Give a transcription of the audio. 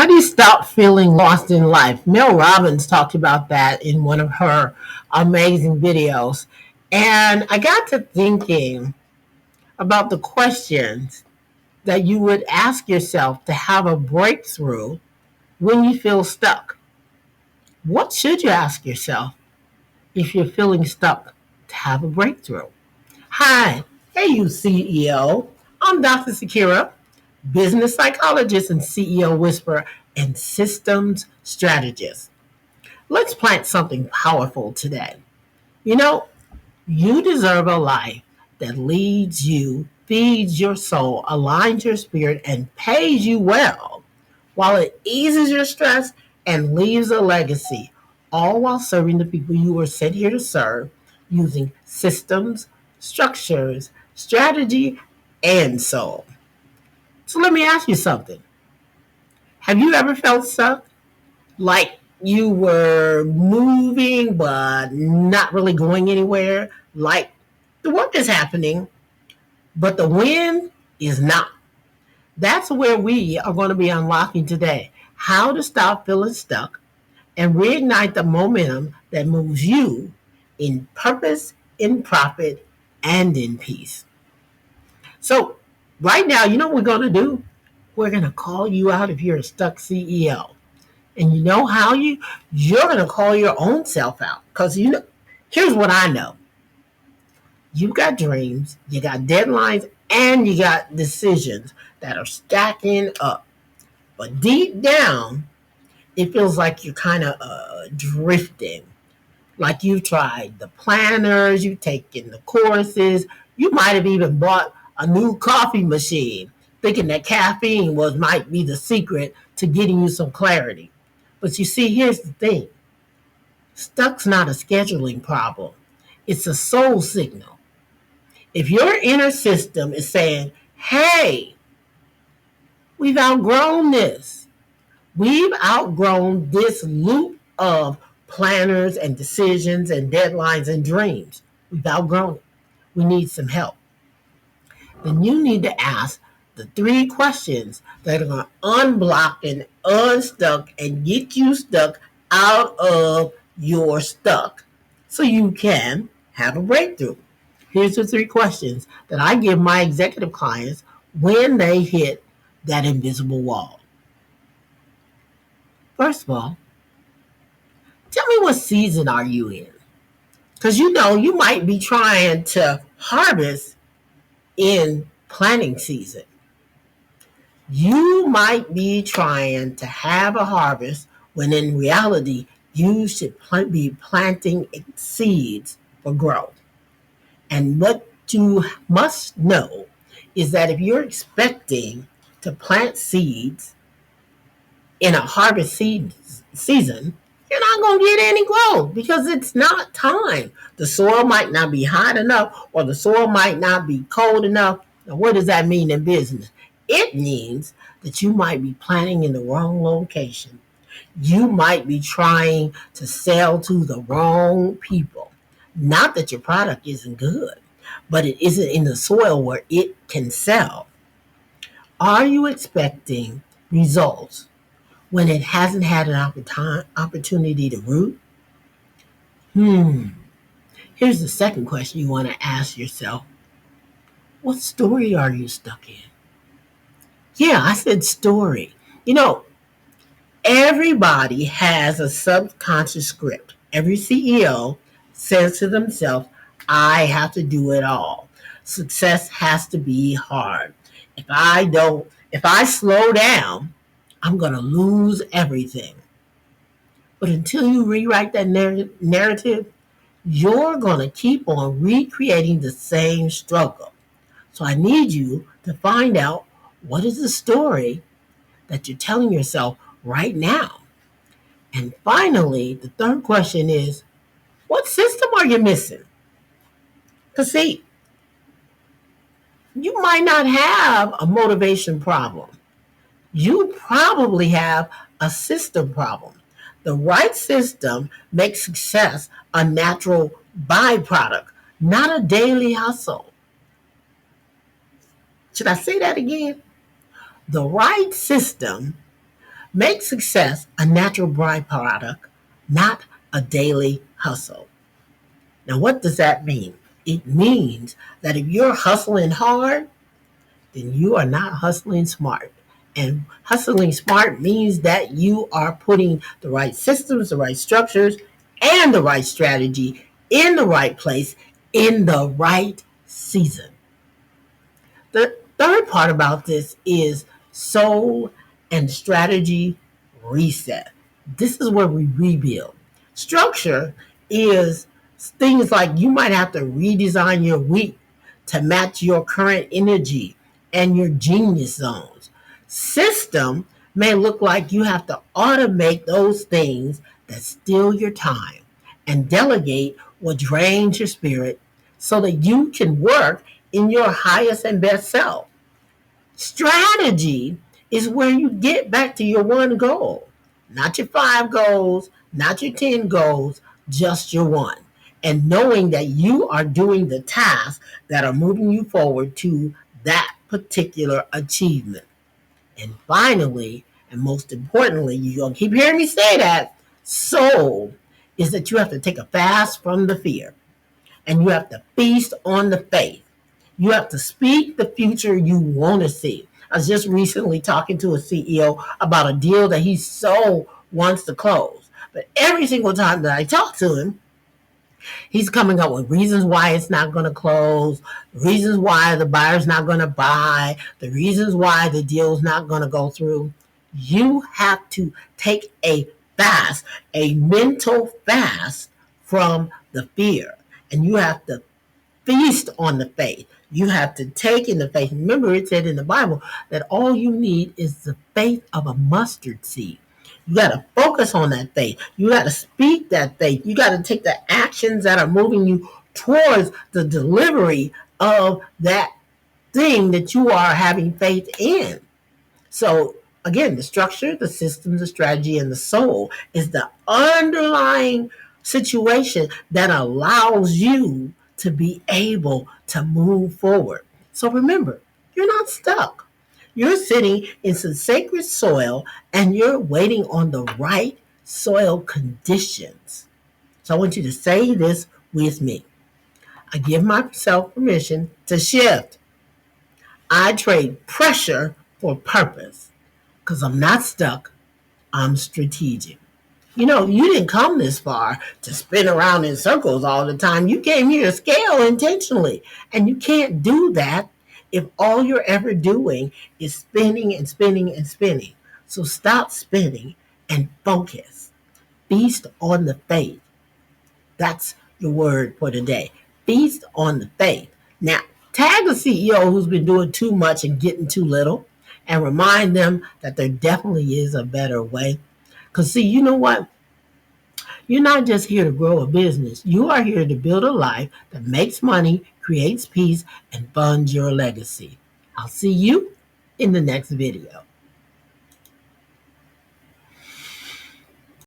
How do you stop feeling lost in life? Mel Robbins talked about that in one of her amazing videos. And I got to thinking about the questions that you would ask yourself to have a breakthrough when you feel stuck. What should you ask yourself if you're feeling stuck to have a breakthrough? Hi, hey, you CEO. I'm Dr. Sakira, business psychologist and CEO whisperer and systems strategist. Let's plant something powerful today. You know, you deserve a life that leads you, feeds your soul, aligns your spirit, and pays you well, while it eases your stress and leaves a legacy, all while serving the people you were sent here to serve using systems, structures, strategy, and soul. So let me ask you something. Have you ever felt stuck? Like you were moving but not really going anywhere? Like the work is happening, but the wind is not. That's where we are going to be unlocking today. How to stop feeling stuck and reignite the momentum that moves you in purpose, in profit, and in peace. So, right now, you know what we're going to do? We're going to call you out if you're a stuck CEO. And you know how you're going to call your own self out, because here's what I know. You got dreams, you got deadlines, and you got decisions that are stacking up. But deep down, it feels like you're kind of drifting. Like you've tried the planners, you've taken the courses, you might have even bought a new coffee machine, thinking that caffeine might be the secret to getting you some clarity. But you see, here's the thing. Stuck's not a scheduling problem. It's a soul signal. If your inner system is saying, hey, we've outgrown this. We've outgrown this loop of planners and decisions and deadlines and dreams. We've outgrown it. We need some help. Then you need to ask the three questions that are going to unblock and unstuck and get you stuck out of your stuck so you can have a breakthrough. Here's the three questions that I give my executive clients when they hit that invisible wall. First of all, tell me, what season are you in? Because you might be trying to harvest in planting season. You might be trying to have a harvest when in reality you should be planting seeds for growth. And what you must know is that if you're expecting to plant seeds in a harvest season, you're not going to get any growth because it's not time. The soil might not be hot enough, or the soil might not be cold enough. Now, what does that mean in business? It means that you might be planting in the wrong location. You might be trying to sell to the wrong people. Not that your product isn't good, but it isn't in the soil where it can sell. Are you expecting results when it hasn't had an opportunity to root? Here's the second question you want to ask yourself. What story are you stuck in? Yeah, I said story. You know, everybody has a subconscious script. Every CEO says to themselves, I have to do it all. Success has to be hard. If I slow down, I'm going to lose everything. But until you rewrite that narrative, you're going to keep on recreating the same struggle. So I need you to find out, what is the story that you're telling yourself right now? And finally, the third question is, what system are you missing? Because see, you might not have a motivation problem. You probably have a system problem. The right system makes success a natural byproduct, not a daily hustle. Should I say that again? The right system Make success a natural byproduct, not a daily hustle. Now, what does that mean? It means that if you're hustling hard, then you are not hustling smart. And hustling smart means that you are putting the right systems, the right structures, and the right strategy in the right place in the right season. The third part about this is soul and strategy reset. This is where we rebuild. Structure is things like you might have to redesign your week to match your current energy and your genius zones. System may look like you have to automate those things that steal your time and delegate what drains your spirit so that you can work in your highest and best self. Strategy is where you get back to your one goal, not your 5 goals, not your 10 goals, just your one. And knowing that you are doing the tasks that are moving you forward to that particular achievement. And finally, and most importantly, you're going to keep hearing me say that, soul is that you have to take a fast from the fear and you have to feast on the faith. You have to speak the future you want to see. I was just recently talking to a CEO about a deal that he so wants to close. But every single time that I talk to him, he's coming up with reasons why it's not going to close, reasons why the buyer's not going to buy, the reasons why the deal's not going to go through. You have to take a fast, a mental fast from the fear. And you have to feast on the faith. You have to take in the faith. Remember, it said in the Bible that all you need is the faith of a mustard seed. You got to focus on that faith. You got to speak that faith. You got to take the actions that are moving you towards the delivery of that thing that you are having faith in. So again, the structure, the systems, the strategy, and the soul is the underlying situation that allows you to be able to move forward. So remember, you're not stuck. You're sitting in some sacred soil and you're waiting on the right soil conditions. So I want you to say this with me. I give myself permission to shift. I trade pressure for purpose because I'm not stuck. I'm strategic. You know, you didn't come this far to spin around in circles all the time. You came here to scale intentionally. And you can't do that if all you're ever doing is spinning and spinning and spinning. So stop spinning and focus. Feast on the faith. That's your word for today. Feast on the faith. Now, tag a CEO who's been doing too much and getting too little and remind them that there definitely is a better way. Because, see, you know what? You're not just here to grow a business. You are here to build a life that makes money, creates peace, and funds your legacy. I'll see you in the next video.